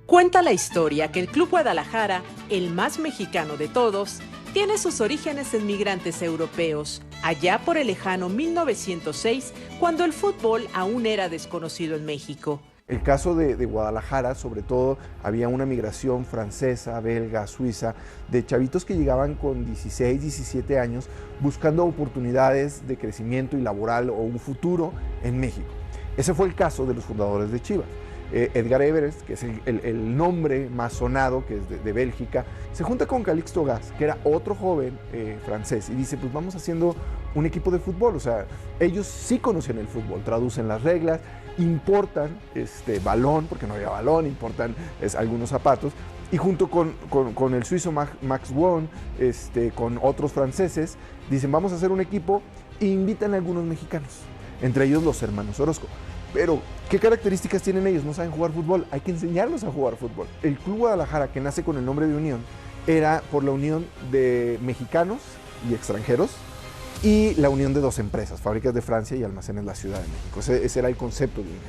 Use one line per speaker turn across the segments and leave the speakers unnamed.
Cuenta la historia que el Club Guadalajara, el más mexicano de todos, tiene sus orígenes en migrantes europeos, allá por el lejano 1906, cuando el fútbol aún era desconocido en México.
El caso de Guadalajara, sobre todo, había una migración francesa, belga, suiza, de chavitos que llegaban con 16, 17 años buscando oportunidades de crecimiento y laboral o un futuro en México. Ese fue el caso de los fundadores de Chivas. Edgar Everest, que es el nombre más sonado, que es de Bélgica, se junta con Calixto Gas, que era otro joven francés, y dice, pues vamos haciendo un equipo de fútbol. O sea, ellos sí conocían el fútbol, traducen las reglas, importan balón, porque no había balón, importan algunos zapatos, y junto con el suizo Max Won, con otros franceses, dicen, vamos a hacer un equipo, e invitan a algunos mexicanos, entre ellos los hermanos Orozco. Pero, ¿qué características tienen ellos? No saben jugar fútbol, hay que enseñarlos a jugar fútbol. El Club Guadalajara, que nace con el nombre de Unión, era por la unión de mexicanos y extranjeros y la unión de dos empresas, Fábricas de Francia y Almacenes La Ciudad de México. Ese era el concepto de Unión.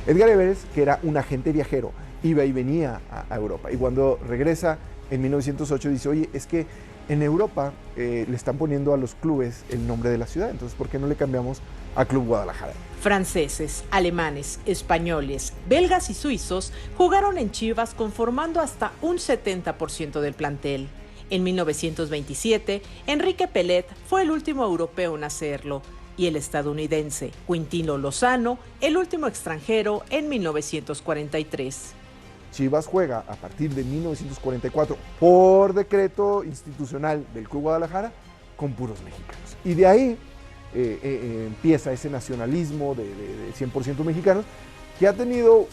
Edgar Everest, que era un agente viajero, iba y venía a Europa, y cuando regresa en 1908 dice, oye, es que en Europa le están poniendo a los clubes el nombre de la ciudad, entonces ¿por qué no le cambiamos a Club Guadalajara?
Franceses, alemanes, españoles, belgas y suizos jugaron en Chivas conformando hasta un 70% del plantel. En 1927, Enrique Pellet fue el último europeo en hacerlo y el estadounidense Quintino Lozano el último extranjero en 1943.
Chivas juega a partir de 1944 por decreto institucional del Club Guadalajara con puros mexicanos. Y de ahí empieza ese nacionalismo de 100% mexicanos, que ha tenido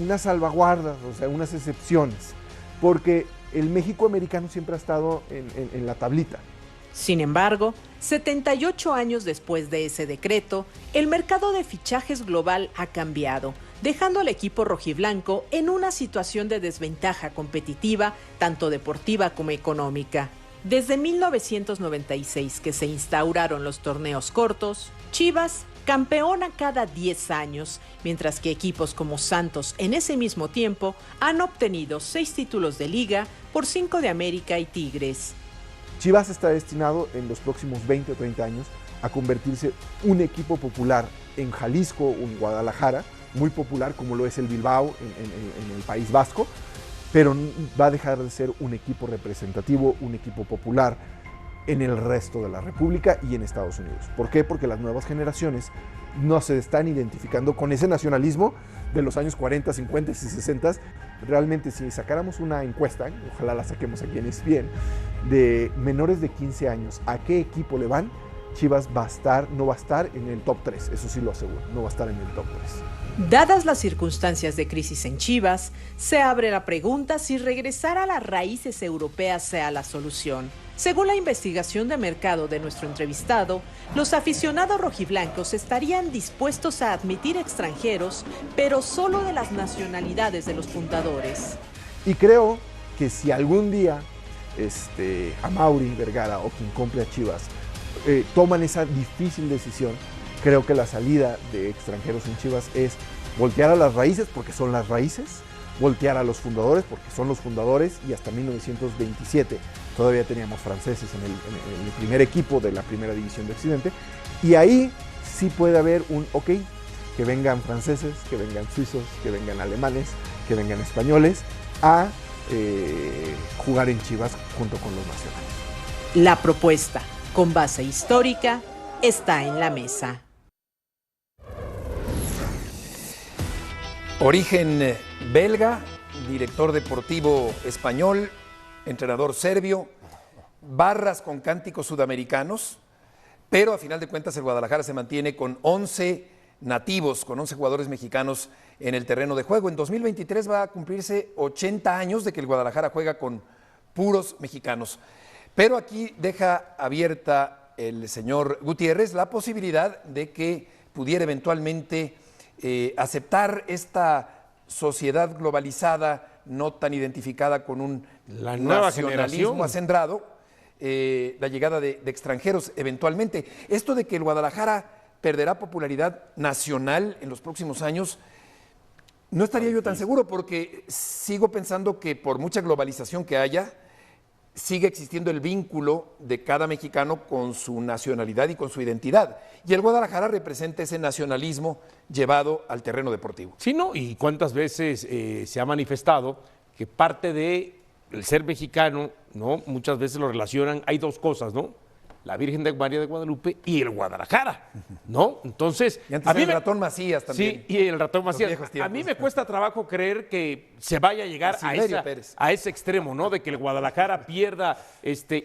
unas salvaguardas, o sea, unas excepciones, porque el México americano siempre ha estado en la tablita.
Sin embargo, 78 años después de ese decreto, el mercado de fichajes global ha cambiado, dejando al equipo rojiblanco en una situación de desventaja competitiva, tanto deportiva como económica. Desde 1996 que se instauraron los torneos cortos, Chivas campeona cada 10 años, mientras que equipos como Santos en ese mismo tiempo han obtenido 6 títulos de liga por 5 de América y Tigres.
Chivas está destinado en los próximos 20 o 30 años a convertirse un equipo popular en Jalisco o en Guadalajara, muy popular como lo es el Bilbao en el País Vasco, pero va a dejar de ser un equipo representativo, un equipo popular en el resto de la República y en Estados Unidos. ¿Por qué? Porque las nuevas generaciones no se están identificando con ese nacionalismo de los años 40, 50 y 60. Realmente, si sacáramos una encuesta, ojalá la saquemos aquí en ESPN, de menores de 15 años, ¿a qué equipo le van? Chivas no va a estar en el top 3, eso sí lo aseguro, no va a estar en el top 3.
Dadas las circunstancias de crisis en Chivas, se abre la pregunta si regresar a las raíces europeas sea la solución. Según la investigación de mercado de nuestro entrevistado, los aficionados rojiblancos estarían dispuestos a admitir extranjeros, pero solo de las nacionalidades de los fundadores.
Y creo que si algún día Amaury Vergara o quien compre a Chivas toman esa difícil decisión, creo que la salida de extranjeros en Chivas es voltear a las raíces, porque son las raíces, voltear a los fundadores, porque son los fundadores, y hasta 1927 todavía teníamos franceses en el primer equipo de la primera división de Occidente, y ahí sí puede haber un ok, que vengan franceses, que vengan suizos, que vengan alemanes, que vengan españoles a jugar en Chivas junto con los nacionales.
La propuesta, con base histórica, está en la mesa.
Origen belga, director deportivo español, entrenador serbio, barras con cánticos sudamericanos, pero a final de cuentas el Guadalajara se mantiene con 11 nativos, con 11 jugadores mexicanos en el terreno de juego. En 2023 va a cumplirse 80 años de que el Guadalajara juega con puros mexicanos. Pero aquí deja abierta el señor Gutiérrez la posibilidad de que pudiera eventualmente aceptar esta sociedad globalizada, no tan identificada con un nacionalismo acendrado, la llegada de extranjeros eventualmente. Esto de que el Guadalajara perderá popularidad nacional en los próximos años, No estaría yo tan seguro porque sigo pensando que por mucha globalización que haya, sigue existiendo el vínculo de cada mexicano con su nacionalidad y con su identidad. Y el Guadalajara representa ese nacionalismo llevado al terreno deportivo.
Sí, ¿no? Y cuántas veces se ha manifestado que parte de el ser mexicano, ¿no? Muchas veces lo relacionan, hay dos cosas, ¿no? La Virgen de María de Guadalupe y el Guadalajara, ¿no? Entonces,
Y antes el ratón Macías también.
Sí, y el ratón Macías.
viejos tiempos.
A mí me cuesta trabajo creer que se vaya a llegar a ese extremo, ¿no? De que el Guadalajara pierda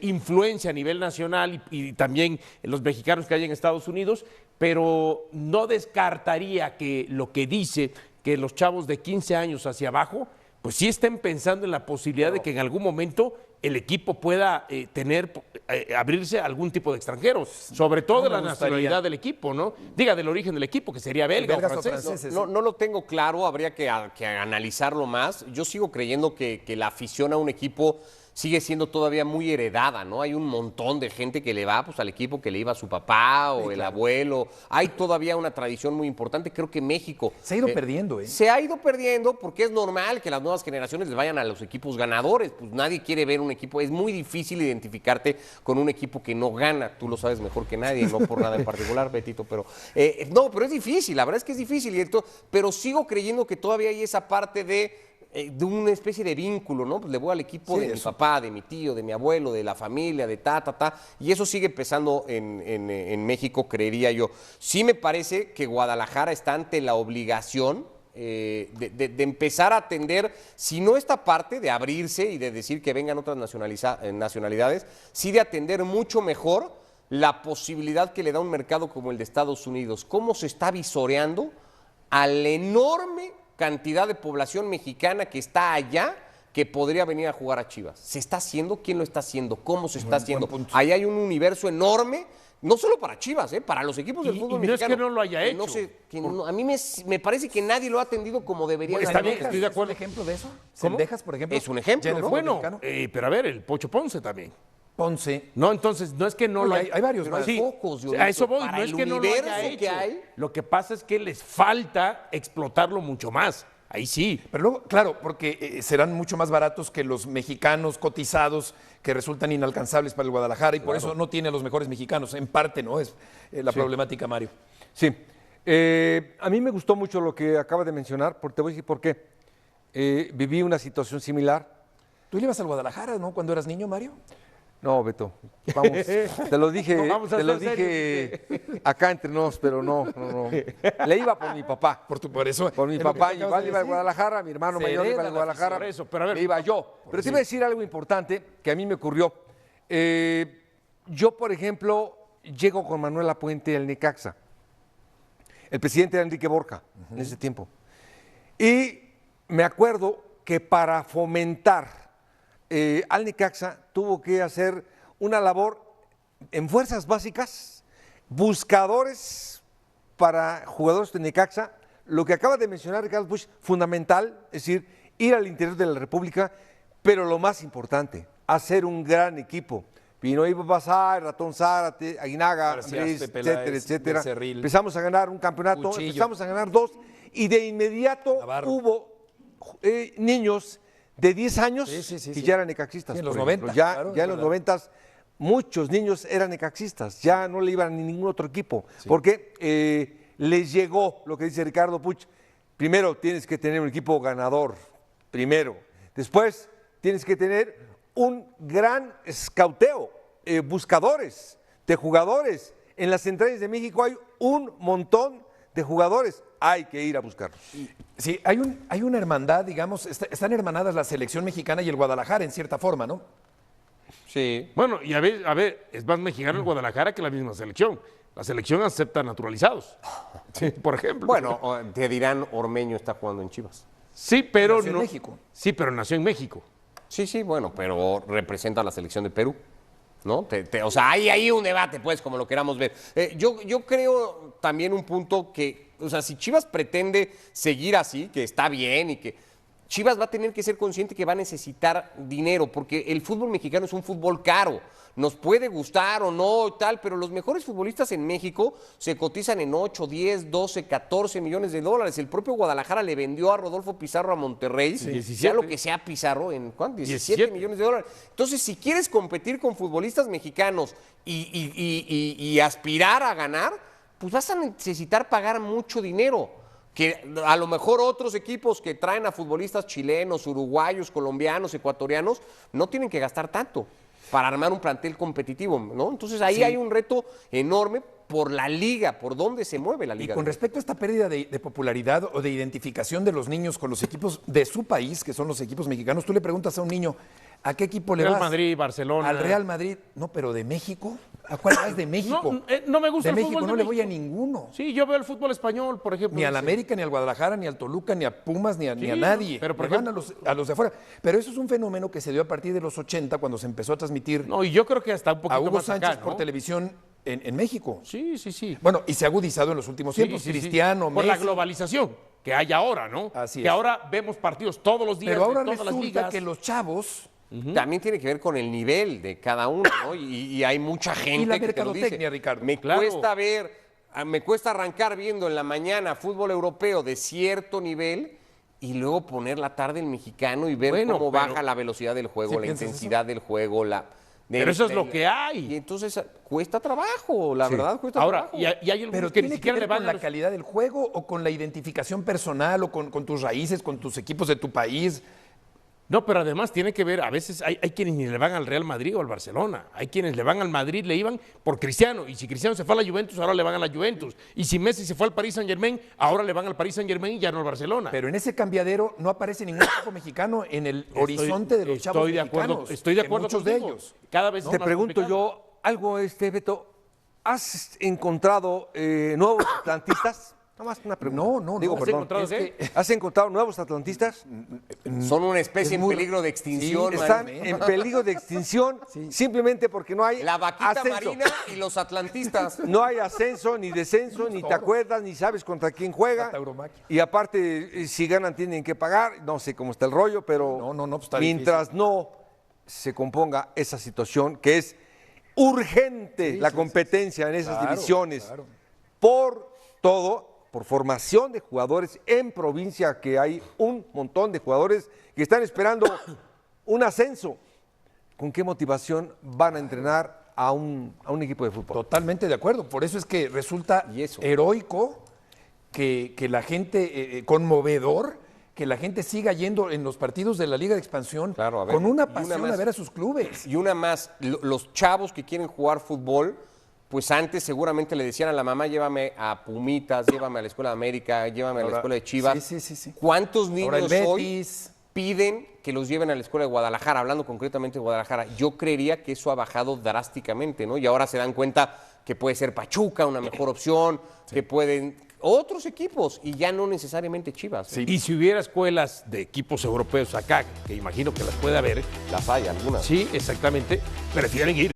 influencia a nivel nacional y también los mexicanos que hay en Estados Unidos, pero no descartaría que lo que dice que los chavos de 15 años hacia abajo, pues sí estén pensando en la posibilidad de que en algún momento el equipo pueda abrirse a algún tipo de extranjeros, sobre todo de la nacionalidad del equipo, ¿no? Diga, del origen del equipo, que sería belga o francés.
No lo tengo claro, habría que analizarlo más. Yo sigo creyendo que la afición a un equipo sigue siendo todavía muy heredada, ¿no? Hay un montón de gente que le va pues, al equipo que le iba a su papá o el abuelo. Hay todavía una tradición muy importante. Creo que México...
Se ha ido perdiendo, ¿eh?
Se ha ido perdiendo porque es normal que las nuevas generaciones les vayan a los equipos ganadores. Pues nadie quiere ver un equipo. Es muy difícil identificarte con un equipo que no gana. Tú lo sabes mejor que nadie, no por nada en particular, Betito, pero... no, pero es difícil, la verdad es que es difícil. Pero sigo creyendo que todavía hay esa parte de una especie de vínculo, ¿no? Pues le voy al equipo de mi papá, de mi tío, de mi abuelo, de la familia, de y eso sigue pesando en México, creería yo. Sí me parece que Guadalajara está ante la obligación de empezar a atender, si no esta parte de abrirse y de decir que vengan otras nacionalidades, sí de atender mucho mejor la posibilidad que le da un mercado como el de Estados Unidos. ¿Cómo se está visoreando al enorme cantidad de población mexicana que está allá que podría venir a jugar a Chivas? ¿Se está haciendo? ¿Quién lo está haciendo? ¿Cómo se está haciendo? Ahí hay un universo enorme, no solo para Chivas, para los equipos del fútbol mexicano.
No es que no lo haya hecho.
No sé, a mí me parece que nadie lo ha atendido como debería.
Está bien, estoy de acuerdo.
¿Es un ejemplo de eso?
¿Cómo?
¿Cendejas, por ejemplo?
Es un ejemplo, ¿no?
Bueno, pero a ver, el Pocho Ponce también.
Ponce.
No, entonces, no es que no lo haya...
Hay varios
pero
más.
hay pocos,
a eso voy,
para
no es
el
que no lo haya
universo
hecho.
que hay.
Lo que pasa es que les falta explotarlo mucho más. Ahí sí.
Pero luego, claro, porque serán mucho más baratos que los mexicanos cotizados que resultan inalcanzables para el Guadalajara y por eso no tiene a los mejores mexicanos. En parte, ¿no? Es la problemática, Mario.
Sí. A mí me gustó mucho lo que acaba de mencionar, porque te voy a decir por qué. Viví una situación similar.
¿Tú ibas al Guadalajara, no? Cuando eras niño, Mario.
No, Beto, vamos, te lo dije, acá entre nos, pero no. Le iba por mi papá.
Por eso.
Por mi papá, igual iba al Guadalajara, mi hermano mayor iba al Guadalajara,
pero a ver,
me iba yo. Pero te iba a decir algo importante que a mí me ocurrió. Yo, por ejemplo, llego con Manuel Lapuente al Necaxa. El presidente era Enrique Borja en ese tiempo. Y me acuerdo que para fomentar al Necaxa tuvo que hacer una labor en fuerzas básicas, buscadores para jugadores de Necaxa, lo que acaba de mencionar Ricardo Puig, fundamental, es decir, ir al interior de la República, pero lo más importante, hacer un gran equipo. Pino Iba Bazar, Ratón Zárate, Aguinaga, Andrés, etcétera. Empezamos a ganar un campeonato, Cuchillo. Empezamos a ganar 2, y de inmediato
Navarro.
Hubo niños de 10 años que ya eran necaxistas.
Sí, en los
por
90.
Ya,
Claro,
ya en los 90 muchos niños eran necaxistas, ya no le iban a ningún otro equipo, porque les llegó lo que dice Ricardo Puig. Primero tienes que tener un equipo ganador, primero. Después tienes que tener un gran escauteo, buscadores de jugadores. En las entrañas de México hay un montón de jugadores. Hay que ir a buscarlos.
Sí, hay una hermandad, digamos, están hermanadas la selección mexicana y el Guadalajara en cierta forma, ¿no?
Sí.
Bueno, y a ver, es más mexicano el Guadalajara que la misma selección. La selección acepta naturalizados, por ejemplo.
Bueno, te dirán Ormeño está jugando en Chivas.
Sí, pero
Nació en
no.
México.
Sí, pero nació en México.
Sí, bueno, pero representa a la selección de Perú, ¿no? O sea, hay ahí un debate, pues, como lo queramos ver. Yo creo también un punto que, o sea, si Chivas pretende seguir así, que está bien y que Chivas va a tener que ser consciente que va a necesitar dinero, porque el fútbol mexicano es un fútbol caro. Nos puede gustar o no y tal, pero los mejores futbolistas en México se cotizan en 8, 10, 12, 14 millones de dólares. El propio Guadalajara le vendió a Rodolfo Pizarro a Monterrey, sea lo que sea Pizarro, en ¿cuánto? 17 millones de dólares. Entonces, si quieres competir con futbolistas mexicanos y aspirar a ganar, pues vas a necesitar pagar mucho dinero. Que a lo mejor otros equipos que traen a futbolistas chilenos, uruguayos, colombianos, ecuatorianos, no tienen que gastar tanto para armar un plantel competitivo, ¿no? Entonces ahí hay un reto enorme por la liga, por dónde se mueve la liga.
Y con respecto a esta pérdida de popularidad o de identificación de los niños con los equipos de su país, que son los equipos mexicanos, tú le preguntas a un niño, ¿a qué equipo le vas?
Real Madrid, Barcelona.
Al Real Madrid. No, pero ¿de México? ¿A cuál vas de México?
No me gusta
de
el
México,
fútbol
no
de
le voy a
México.
ninguno.
Sí, yo veo el fútbol español, por ejemplo.
Ni al América, ni al Guadalajara, ni al Toluca, ni a Pumas, ni a nadie.
Pero por
Le van
ejemplo,
a los de afuera. Pero eso es un fenómeno que se dio a partir de los 80, cuando se empezó a transmitir
No, y yo creo que hasta un
a
poquito
Hugo
más
Sánchez
acá, ¿no?
por televisión en México.
Sí, sí, sí.
Bueno, y se ha agudizado en los últimos
Sí,
tiempos.
sí, sí.
Cristiano,
Por la
Messi.
globalización que hay ahora, ¿no?
Así
que
es.
ahora vemos partidos todos los días
Pero ahora
de todas las
resulta
ligas.
que los chavos
También tiene que ver con el nivel de cada uno, ¿no? Y hay mucha gente
y la
que te lo dice.
mercadotecnia, Ricardo.
Me cuesta arrancar viendo en la mañana fútbol europeo de cierto nivel y luego poner la tarde el mexicano y ver cómo baja la velocidad del juego,
¿Sí
la
piensas
intensidad del juego,
Pero eso es lo que hay.
Y entonces cuesta trabajo, la verdad cuesta
Ahora,
trabajo.
y hay algunos
Pero
que ni
tiene que
siquiera
ver
le van
con
a
la
los...
calidad del juego o con la identificación personal o con tus raíces, con tus equipos de tu país.
No, pero además tiene que ver, a veces hay quienes ni le van al Real Madrid o al Barcelona. Hay quienes le van al Madrid, le iban por Cristiano. Y si Cristiano se fue a la Juventus, ahora le van a la Juventus. Y si Messi se fue al Paris Saint-Germain, ahora le van al Paris Saint-Germain y ya no al Barcelona.
Pero en ese cambiadero no aparece ningún equipo mexicano en el horizonte de los chavos mexicanos.
Estoy de acuerdo
muchos
contigo.
de ellos.
Cada vez es
Te
más
pregunto
complicado.
yo algo, Beto. ¿Has encontrado nuevos atlantistas? Nomás una pregunta.
No.
Digo,
¿Has
perdón.
encontrado
Es
qué?
que-
¿Has encontrado nuevos atlantistas?
Son una especie
es muy-
en peligro de extinción.
Sí,
Están
man.
en peligro de extinción simplemente porque no hay
La vaquita
ascenso.
marina y los atlantistas.
No hay ascenso, ni descenso, ni te acuerdas, ni sabes contra quién juega.
La tauromaquia.
Y aparte, si ganan tienen que pagar. No sé cómo está el rollo, pero
No, pues está
mientras no se componga esa situación, que es urgente la competencia en esas divisiones,
claro.
por todo, por formación de jugadores en provincia, que hay un montón de jugadores que están esperando un ascenso. ¿Con qué motivación van a entrenar a un equipo de fútbol?
Totalmente de acuerdo. Por eso es que resulta
Y eso.
heroico que la gente, conmovedor, que la gente siga yendo en los partidos de la Liga de Expansión
Claro, a ver,
con una
y una
pasión
más.
a ver a sus clubes.
Y una más, los chavos que quieren jugar fútbol, pues antes seguramente le decían a la mamá, llévame a Pumitas, llévame a la Escuela de América, llévame a la
Ahora,
Escuela de Chivas.
sí.
¿Cuántos
Ahora el
niños hoy
Betis.
piden que los lleven a la Escuela de Guadalajara? Hablando concretamente de Guadalajara, yo creería que eso ha bajado drásticamente, ¿no? Y ahora se dan cuenta que puede ser Pachuca una mejor opción, que pueden otros equipos y ya no necesariamente Chivas. ¿eh?
Y si hubiera escuelas de equipos europeos acá, que imagino que las puede haber,
Las hay algunas.
sí, exactamente, prefieren ir